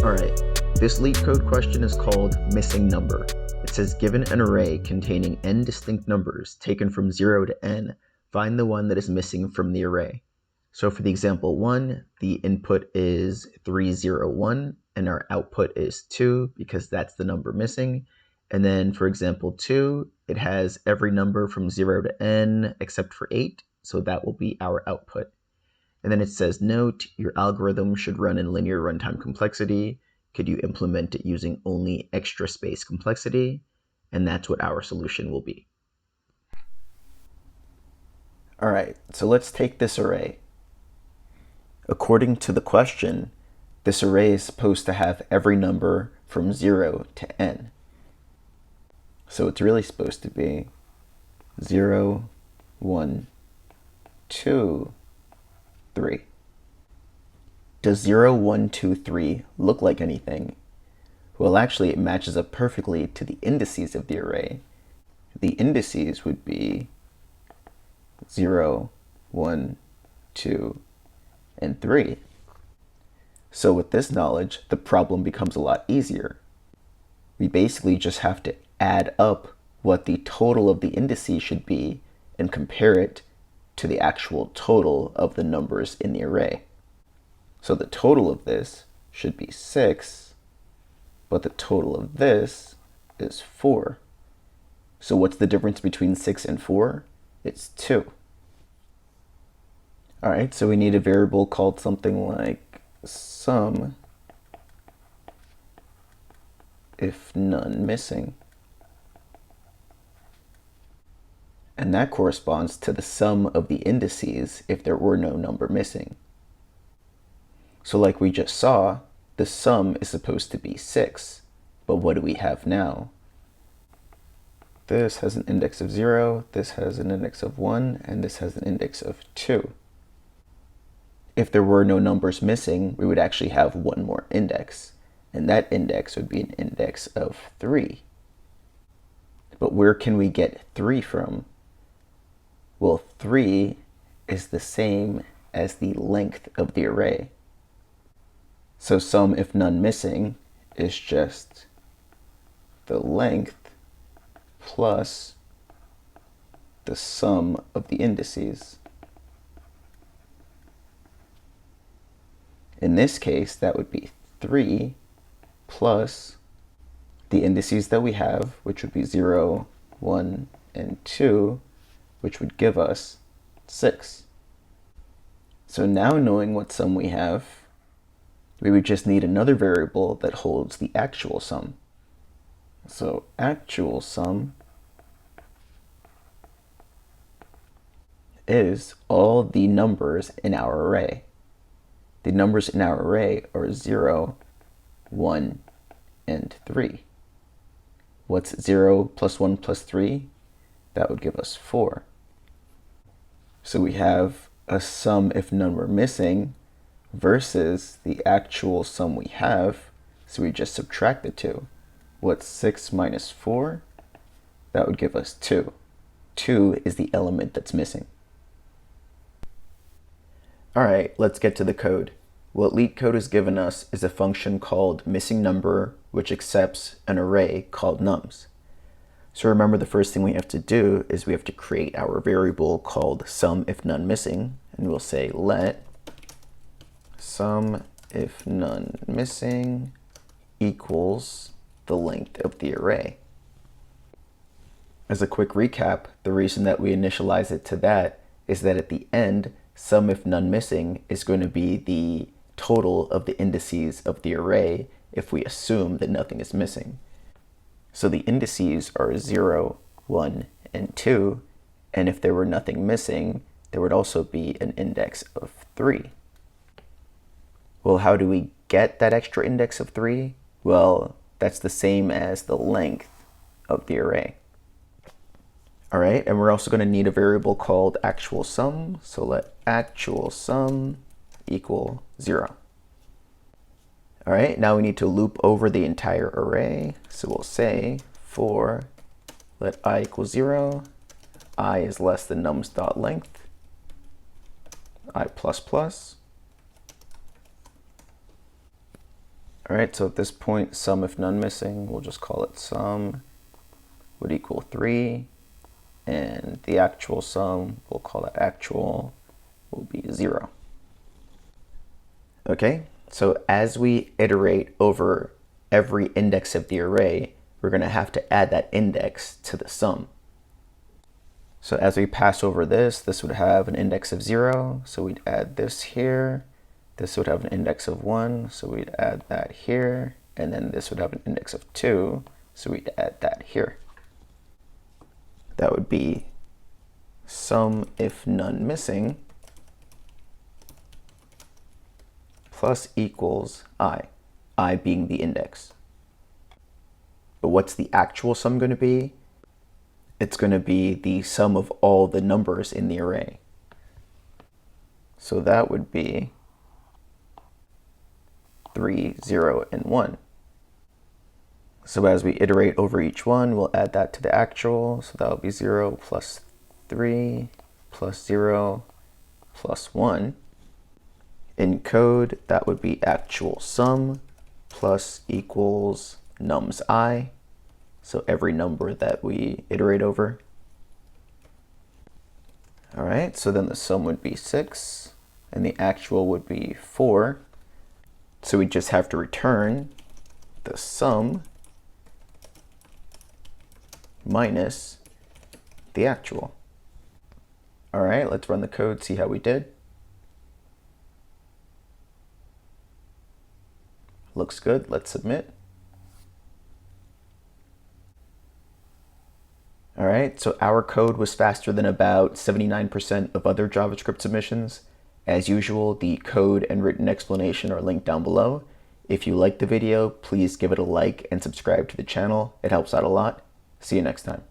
Alright, this LeetCode question is called missing number. It says given an array containing n distinct numbers taken from 0 to n, find the one that is missing from the array. So for the example 1, the input is 301 and our output is 2 because that's the number missing. And then for example 2, it has every number from 0 to n except for 8, so that will be our output. And then it says, note, your algorithm should run in linear runtime complexity. Could you implement it using only extra space complexity? And that's what our solution will be. All right, so let's take this array. According to the question, this array is supposed to have every number from 0 to n. So it's really supposed to be 0, 1, 2, 3. Does 0, 1, 2, 3 look like anything? Well, actually, it matches up perfectly to the indices of the array. The indices would be 0, 1, 2, and 3. So with this knowledge, the problem becomes a lot easier. We basically just have to add up what the total of the indices should be and compare it to the actual total of the numbers in the array. So the total of this should be 6, but the total of this is 4. So what's the difference between 6 and 4? It's 2. All right, so we need a variable called something like sum if none missing. And that corresponds to the sum of the indices if there were no number missing. So like we just saw, the sum is supposed to be 6, but what do we have now? This has an index of 0, this has an index of 1, and this has an index of 2. If there were no numbers missing, we would actually have one more index, and that index would be an index of 3. But where can we get 3 from? Well, 3 is the same as the length of the array. So sum if none missing is just the length plus the sum of the indices. In this case, that would be 3 plus the indices that we have, which would be 0, 1, and 2, which would give us 6. So now knowing what sum we have, we would just need another variable that holds the actual sum. So actual sum is all the numbers in our array. The numbers in our array are 0, 1, and 3. What's 0 plus 1 plus 3? That would give us 4. So we have a sum if none were missing versus the actual sum we have, so we just subtract the two. What's 6 minus 4? That would give us 2. 2 is the element that's missing. All right, let's get to the code. What LeetCode has given us is a function called missing number, which accepts an array called nums. So remember, the first thing we have to do is we have to create our variable called sum if none missing, and we'll say let sum if none missing equals the length of the array. As a quick recap, the reason that we initialize it to that is that at the end, sum if none missing is going to be the total of the indices of the array if we assume that nothing is missing. So the indices are 0, 1, and 2, and if there were nothing missing, there would also be an index of 3. Well, how do we get that extra index of 3? Well, that's the same as the length of the array. All right, and we're also going to need a variable called actual sum, so let actual sum equal 0. All right, now we need to loop over the entire array. So we'll say for let I equal 0, I is less than nums.length, I++. All right, so at this point, sum if none missing, we'll just call it sum would equal 3. And the actual sum, we'll call that actual, will be 0. Okay, so as we iterate over every index of the array, we're going to have to add that index to the sum. So as we pass over this would have an index of 0, so we'd add this here. This would have an index of 1, so we'd add that here. And then this would have an index of 2, so we'd add that here. That would be sum if none missing plus equals I being the index. But what's the actual sum going to be? It's going to be the sum of all the numbers in the array. So that would be 3, 0, and 1. So as we iterate over each one, we'll add that to the actual. So that will be 0 plus 3 plus 0 plus 1. In code, that would be actual sum plus equals nums I. So every number that we iterate over. All right, so then the sum would be 6 and the actual would be 4. So we just have to return the sum minus the actual. All right, let's run the code, see how we did. Looks good, let's submit. All right, so our code was faster than about 79% of other JavaScript submissions. As usual, the code and written explanation are linked down below. If you liked the video, please give it a like and subscribe to the channel. It helps out a lot. See you next time.